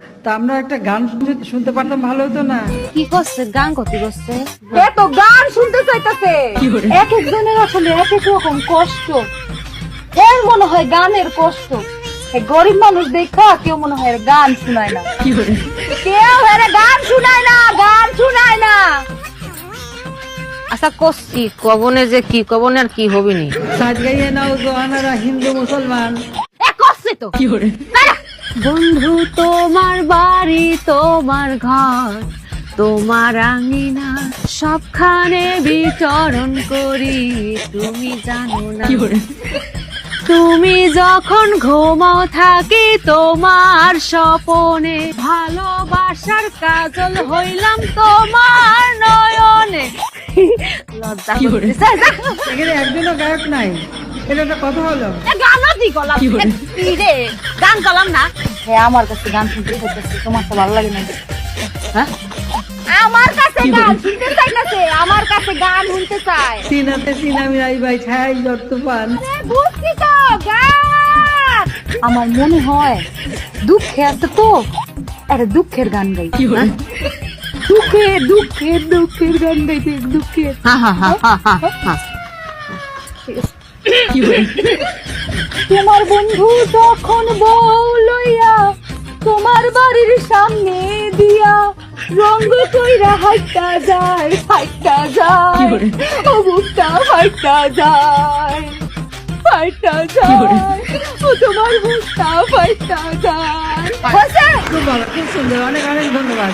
তা আমরা একটা গান শুনতে পারতাম, ভালো হতো না? কি করছে? গান করতে করছে এত গান শুনতে চাইতেছে। এক একজনের আসলে এক এক রকম কষ্ট। এর মনে হয় গানের কষ্ট। এই গরিব মানুষ দেখা কেউ মনে হয় এর গান শুনায় না, কেউ এর গান শুনায় না, গান শুনায় না। আচ্ছা করছি, কবনে যে কি কবনে আর কি হবি নি। সাজ গাইয়ে নাও জোয়ানারা হিন্দু মুসলমান। এ করছে তো বন্ধু তোমার বাড়ি তোমার ঘর তোমার আঙিনা সবখানে বিচরণ করি, তুমি জানো না। তুমি যখন ঘুমাও থাকি তোমার স্বপনে, ভালোবাসার কাজল হইলাম তোমার নয়নে। লজ্জা করতেছে। এখানে একজনও গায়ক নাই, এটা একটা কথা হলো? গানও দি গলাম রে, গান গলাম না। হ্যাঁ, আমার কাছে গান শুনতে চাইতেছে, তোমার তো ভালো লাগে না? হ্যাঁ, আমার কাছে গান শুনতে চাইতেছে, আমার কাছে গান শুনতে চায়। সিনাতে সিনামি আই ভাই ছাই যত পান। বুঝছি তো, গান। আমার মনে হয় দুঃখে আছে তো, আরে দুঃখের গান গাই। দুঃখের দুঃখের দুঃখের গান গাইতে, দুঃখের। তোমার বন্ধু যখন বউ লইয়া তোমার বাড়ির সামনে দিয়া রঙ কইরা হাইটা যায়, হাইটা যায়, ও বুকটা হাইটা যায়, ফাইটা যায়, ও তোমার বুকটা ফাইটা যায়। খুব ভালো, খুব সুন্দর, অনেক অনেক ধন্যবাদ।